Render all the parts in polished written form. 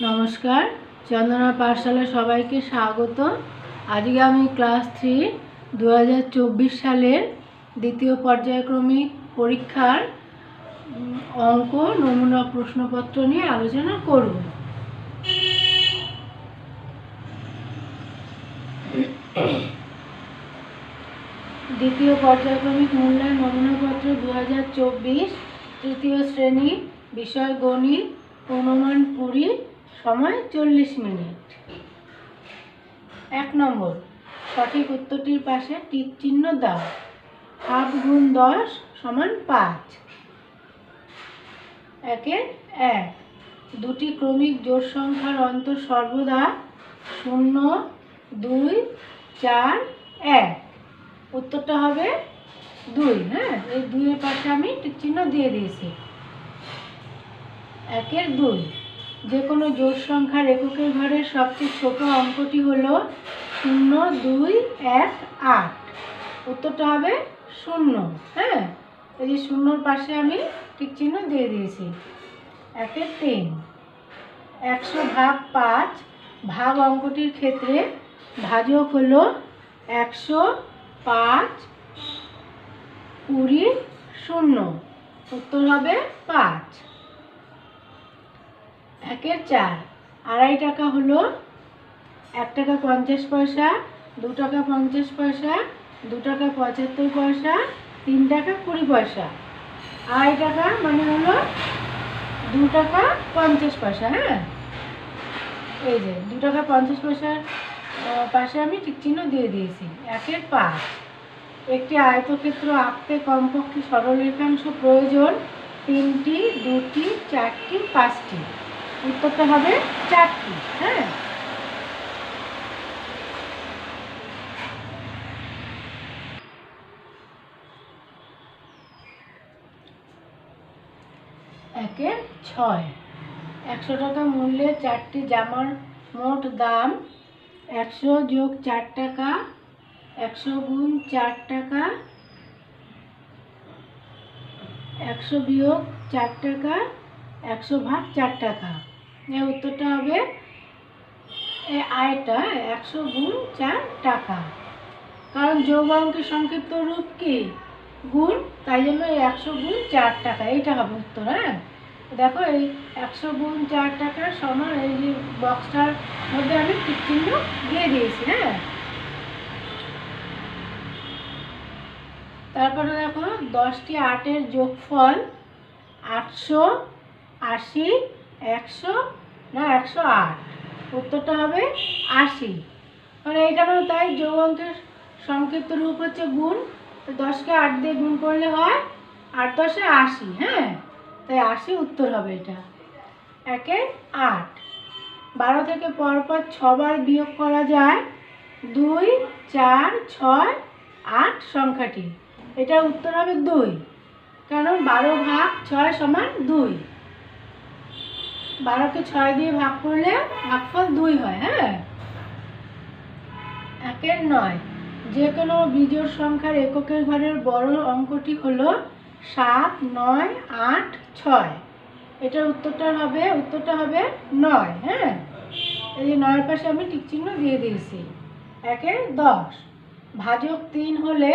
নমস্কার, চন্দনা পাঠশালা সবাইকে স্বাগত। আজকে আমি ক্লাস 3 2024 সালের দ্বিতীয় পর্যায়ক্রমিক পরীক্ষার অঙ্ক নমুনা প্রশ্নপত্র নিয়ে আলোচনা করব। দ্বিতীয় পর্যায়ক্রমিক মূল্যায়ন নমুনাপত্র 2024, তৃতীয় শ্রেণী, বিষয় গণিত, অনুমান 20, সময় 40 মিনিট। 1 নম্বর, সঠিক উত্তরটির পাশে টিক চিহ্ন দাও। হাফ গুণ 10 সমান 5। 1 দুটি ক্রমিক জোড় সংখ্যার অন্তর সর্বদা 0, 2, 4, 1। উত্তরটা হবে 2। হ্যাঁ, এই 2 এর পাশে আমি টিক চিহ্ন দিয়ে দিয়েছি। 2 যে কোনো জোড় সংখ্যার এককের ঘরের সবচেয়ে ছোট অঙ্কটি হলো 0, 2, 1, 8। উত্তরটা হবে 0। হ্যাঁ, এই যে 0 পাশে আমি টিক চিহ্ন দিয়ে দিয়েছি। 3 100 ভাগ 5 ভাগ অঙ্কটির ক্ষেত্রে ভাজক হলো 100, 5, 20, 0। উত্তর হবে 5। 4 আড়াই টাকা হলো 1 টাকা 50 পয়সা, 2 টাকা 50 পয়সা, 2 টাকা 75 পয়সা, 3 টাকা 20 পয়সা। আড়াই টাকা মানে হলো 2 টাকা 50 পয়সা। হ্যাঁ, এই যে 2 টাকা 50 পয়সার পাশে আমি টিক চিহ্ন দিয়ে দিয়েছি। 5 একটি আয়তক্ষেত্র আঁকতে কমপক্ষে সরলরেখাংশ প্রয়োজন 3টি, 2টি, 4টি, 5টি। উত্তরটা হবে 4টি। হ্যাঁ, একের 6 100 টাকা মূল্যের 4টি জামার মোট দাম 100 যোগ 4 টাকা, 100 গুণ 4 টাকা, 100 বিয়োগ 4 টাকা, 100 ভাগ 4 টাকা। এই উত্তরটা হবে আয়টা 100 গুণ 4 টাকা। কারণ যোগ অঙ্কের সংক্ষিপ্ত রূপ কি? গুণ, তাই জন্য 100 গুণ 4 টাকা এইটা হবে উত্তর। হ্যাঁ, দেখো এই 100 গুণ 4 টাকা সমান এই যে বক্সটার মধ্যে আমি টিক চিহ্ন দিয়ে দিয়েছি। হ্যাঁ, তারপরে দেখো 10টি 8-এর যোগফল 880, 100 না 108। উত্তরটা হবে 80। মানে এইখানেও তাই, যোগ অঙ্কের সংক্ষিপ্ত রূপ হচ্ছে গুণ। 10কে 8 দিয়ে গুণ করলে হয় 8 10 80। হ্যাঁ, তাই 80 উত্তর হবে এটা। 8 12 থেকে পরপর 6 বার বিয়োগ করা যায় 2, 4, 6, 8 সংখ্যাটি। এটার উত্তর হবে 2, কারণ 12 ভাগ 6 সমান 2। 12কে 6 দিয়ে ভাগ করলে ভাগফল 2 হয়। হ্যাঁ, 9 যে কোনো বিজোড় সংখ্যার এককের ঘরের বড় অঙ্কটি হলো 7, 9, 8, 6। এটার উত্তরটা হবে 9। হ্যাঁ, এই যে 9 পাশে আমি টিক চিহ্ন দিয়ে দিয়েছি। 10 ভাজক 3 হলে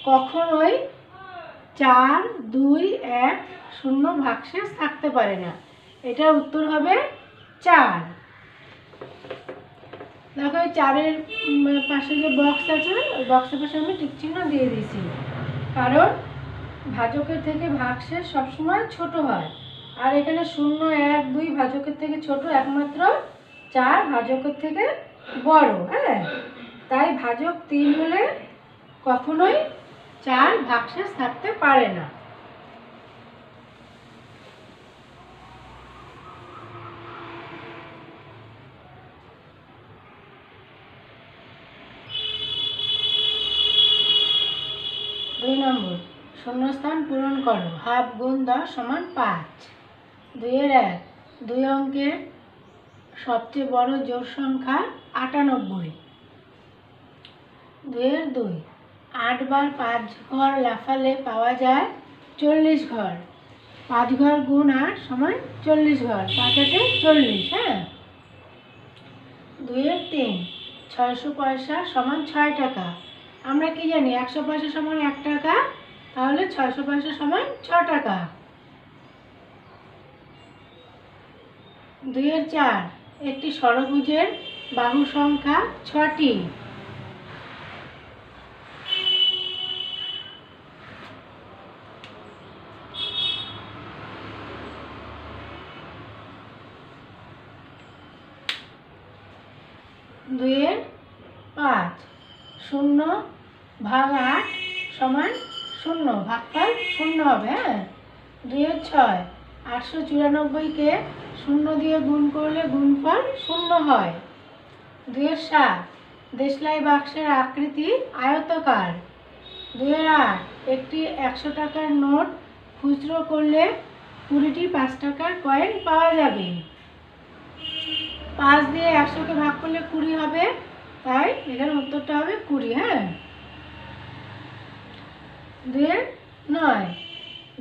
কখনোই 4, 2, 1, 0 ভাগশেষ থাকতে পারে না। এটার উত্তর হবে 4। দেখো এই 4-এর পাশে যে বক্স আছে, ওই বক্সের পাশে আমি টিক চিহ্ন দিয়ে দিয়েছি। কারণ ভাজকের থেকে ভাগশেষ সবসময় ছোট হয়। আর এখানে 0, 1, 2 ভাজকের থেকে ছোট, একমাত্র 4 ভাজকের থেকে বড়। হ্যাঁ, তাই ভাজক 3 হলে কখনোই 4 ভাগশেষ থাকতে পারে না। দুই নম্বর, শূন্যস্থান পূরণ করো। হাফ গুণ 10 সমান 5। 2-1 দুই অঙ্কের সবচেয়ে বড় জোড় সংখ্যা 98। 2-2 8 বার 5 ঘর লাফালে পাওয়া যায় 40 ঘর। 5 ঘর গুণ 8 সমান 40 ঘর। 5 8 40। হ্যাঁ, 2-এর 3, 600 পয়সা সমান 6 টাকা। আমরা কি জানি 100 পয়সা সমান 1 টাকা, তাহলে 600 পয়সা সমান 6 টাকা। 2-এর 4, একটি ষড়ভুজের বাহু সংখ্যা 6টি। 2-এর 5, 0 ভাগ 8 সমান 0, ভাগফল 0 হবে। হ্যাঁ, 2-এর 6, 894কে 0 দিয়ে গুণ করলে গুণফল 0 হয়। 2-এর 7, দেশলাই বাক্সের আকৃতি আয়তাকার। 2-এর 8, একটি 100 টাকার নোট খুচরো করলে 20টি 5 টাকার কয়েন পাওয়া যাবে। 5 দিয়ে 100কে ভাগ করলে 20 হবে, তাই এখানে উত্তরটা হবে 20। হ্যাঁ, 2-এর 9,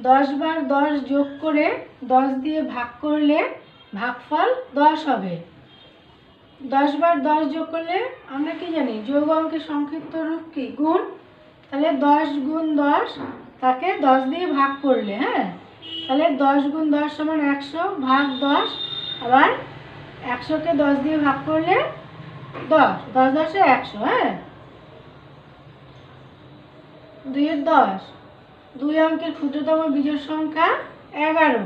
10 বার 10 যোগ করে 10 দিয়ে ভাগ করলে ভাগফল 10 হবে। 10 বার 10 যোগ করলে আমরা কি জানি, যোগ অঙ্কের সংক্ষিপ্ত রূপ কি, গুণ। তাহলে 10 গুণ 10, তাকে 10 দিয়ে ভাগ করলে, হ্যাঁ, তাহলে 10 গুণ 10 সমান 100 ভাগ 10, আবার 100কে 10 দিয়ে ভাগ করলে 10, 10 10 100। হ্যাঁ, 2-এর 10, 2 অঙ্কের ক্ষুদ্রতম বিজোড় সংখ্যা 11।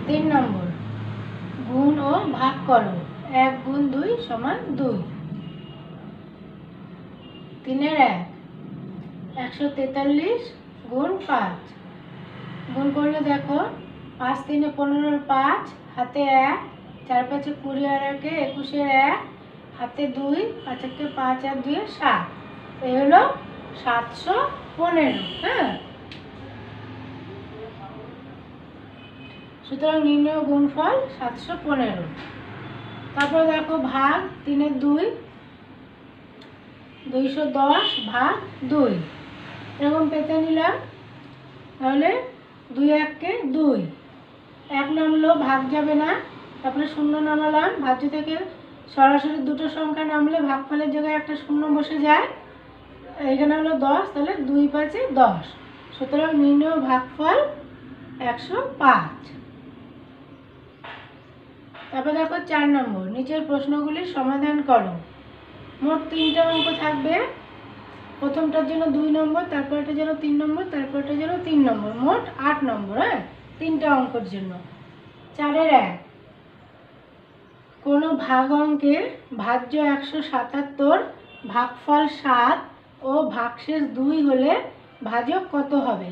3 নম্বর, গুণ ও ভাগ করো। 1 গুণ 2 সমান 2। 3-এর 1, 143 গুণ 5। গুণ করলে দেখো 5 3 15, 5 হাতে 1, 4 5 20 আর 1 21-এর 1, হাতে 2, 5 1 5 আর 2 7। এই হলো 715। হ্যাঁ, সুতরাং নির্ণয় গুণফল 715। তারপর দেখো ভাগ 3-এর 2, 210 ভাগ 2, এরকম পেতে নিলাম। তাহলে 2 1-কে 2, 1 নামলো, ভাগ যাবে না, তারপরে 0 নামালাম। ভাজ্য থেকে সরাসরি দুটো সংখ্যা নামলে ভাগফলের জায়গায় একটা 0 বসে যায়। এখানে হলো 10, তাহলে 2 5 10, সুতরাং নির্ণয় ভাগফল 105। তারপর দেখো 4 নম্বর, নিচের প্রশ্নগুলির সমাধান করো। মোট 3টা অঙ্ক থাকবে, প্রথমটার জন্য 2 নম্বর, তারপরটার জন্য 3 নম্বর, তারপরটার জন্য 3 নম্বর, মোট 8 নম্বর। হ্যাঁ, 3টা অঙ্কের জন্য। 4-এর 1, কোনো ভাগ অঙ্কের ভাজ্য 177, ভাগফল 7 ও ভাগশেষ 2 হলে ভাজক কত হবে?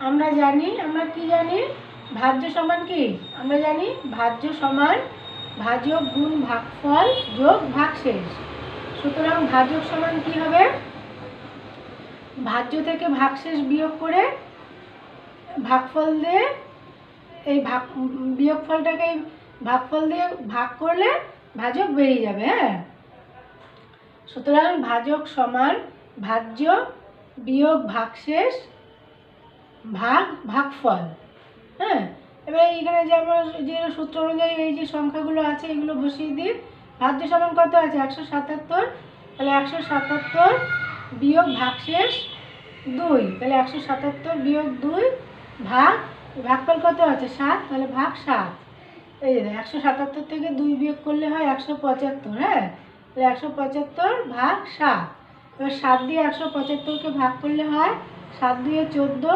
আমরা জানি, আমরা কি জানি, ভাজ্য সমান কি, আমরা জানি ভাজ্য সমান ভাজক গুণ ভাগফল যোগ ভাগশেষ। সুতরাং ভাজক সমান কি হবে, ভাজ্য থেকে ভাগশেষ বিয়োগ করে ভাগফল দিয়ে এই বিয়োগফলটাকে ভাগফল দিয়ে ভাগ করলে ভাজক বেরিয়ে যাবে। হ্যাঁ, সুতরাং ভাজক সমান ভাজ্য বিয়োগ ভাগশেষ ভাগ ভাগফল। হ্যাঁ, এবার এইখানে যে আমরা যে সূত্র অনুযায়ী এই যে সংখ্যাগুলো আছে এগুলো বসিয়ে দিই। ভাজ্য সমান কত আছে, 177, তাহলে 177 বিয়োগ ভাগশেষ 2, তাহলে 177 বিয়োগ 2 ভাগ ভাগফল কত আছে 7, তাহলে ভাগ 7। এই 177 থেকে 2 বিয়োগ করলে হয় 175। হ্যাঁ, তাহলে 175 ভাগ 7। এবার 7 দিয়ে 175কে ভাগ করলে হয় 7 2 14,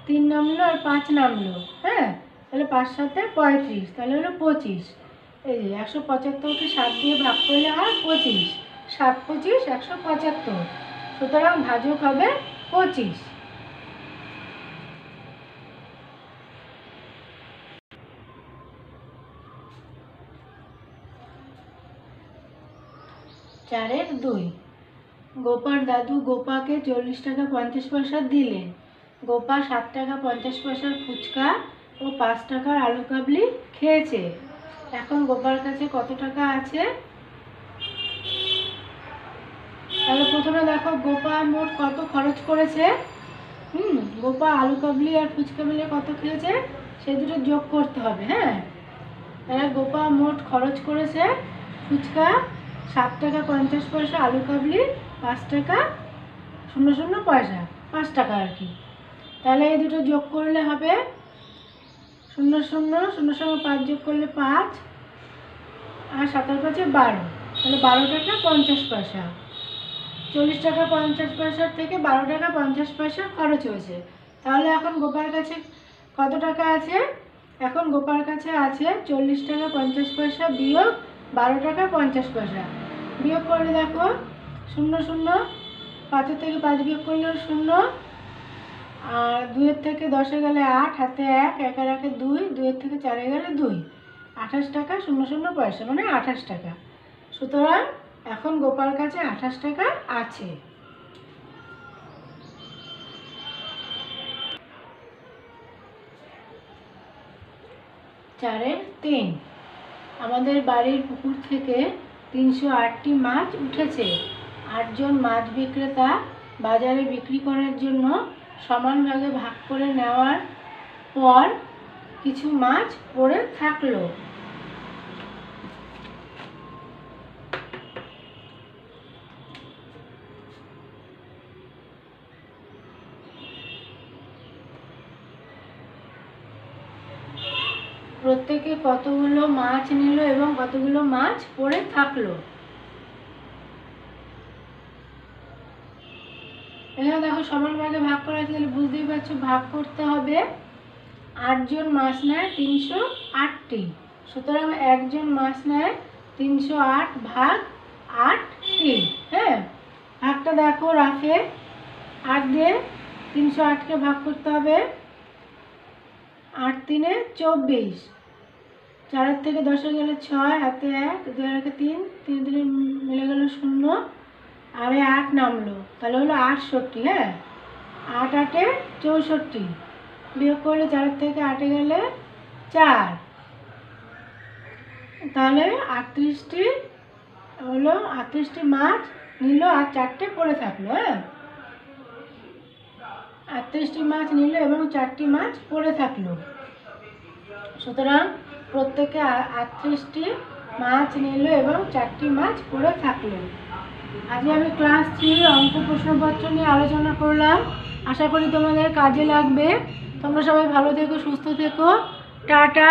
3 নামলো আর 5 নামলো। হ্যাঁ, তাহলে 5 7 35, তাহলে হলো 25। এই যে 175কে 7 দিয়ে ভাগ করলে হয় 25, 7 25 175, সুতরাং ভাজক হবে 25। চারের 2, গোপার দাদু গোপাকে 40 টাকা 50 পয়সা দিলেন। গোপা 7 টাকা 50 পয়সার ফুচকা ও 5 টাকার আলু কাবলি খেয়েছে। এখন গোপার কাছে কত টাকা আছে? তাহলে প্রথমে দেখো গোপা মোট কত খরচ করেছে। গোপা আলু কাবলি আর ফুচকা মিলে কত খেয়েছে সে দুটো যোগ করতে হবে। হ্যাঁ, তাহলে গোপা মোট খরচ করেছে ফুচকা 7 টাকা 50 পয়সা, আলু কাবলি 5 টাকা 00 পয়সা, 5 টাকা আর কি। তাহলে এই দুটো যোগ করলে হবে 00 0 সঙ্গে 5 যোগ করলে 5 আর 7 আর 5 12, তাহলে 12 টাকা 50 পয়সা। 40 টাকা 50 পয়সার থেকে 12 টাকা 50 পয়সা খরচ হয়েছে। তাহলে এখন গোপার কাছে কত টাকা আছে? এখন গোপার কাছে আছে 40 টাকা 50 পয়সা বিয়োগ 12 টাকা 50 পয়সা। বিয়োগ করে দেখো 0 0, 5 থেকে 5 বিয়োগ করলেও 0, আর 2 থেকে 10 গেলে 8, হাতে 1, 1 আর 1 2, 2 থেকে 4 গেলে 2, 28 টাকা 00 পয়সা, মানে 28 টাকা। সুতরাং এখন গোপার কাছে 28 টাকা আছে। চারের 3, আমাদের বাড়ির পুকুর থেকে 308টি মাছ উঠেছে। 8 জন মাছ বিক্রেতা বাজারে বিক্রি করার জন্য সমান ভাগে ভাগ করে নেওয়ার পর কিছু মাছ পড়ে থাকলো। প্রত্যেকে কতগুলো মাছ নিল এবং কতগুলো মাছ পড়ে থাকলো। এখানে দেখো সমান ভাগে ভাগ করা আছে, তাহলে বুঝতেই পারছো ভাগ করতে হবে। 8 জন মাছ নেয় 308টি, সুতরাং একজন মাছ নেয় 308 ভাগ 8টি। হ্যাঁ, ভাগটা দেখো রাখে 8 দিয়ে 308কে ভাগ করতে হবে। 8 3 24, 4 থেকে 10 গেলে 6, হাতে 1, 2 আর 1 3, 3 3 মিলে গেল 0, আর 8 নামলো, তাহলে হলো 68। হ্যাঁ, 8 8 64, বিয়োগ করলে 4 থেকে 8 গেলে 4, তাহলে 38টি হলো, 38টি মাছ নিল আর 4টে পড়ে থাকলো। হ্যাঁ, 38টি মাছ নিল এবং 4টি মাছ পড়ে থাকলো। সুতরাং প্রত্যেকে 38টি মাছ নিল এবং 4টি মাছ পড়ে থাকলো। আজকে আমি ক্লাস 3 অঙ্ক প্রশ্নপত্র নিয়ে আলোচনা করলাম। আশা করি তোমাদের কাজে লাগবে। তোমরা সবাই ভালো থেকো, সুস্থ থেকো। টাটা।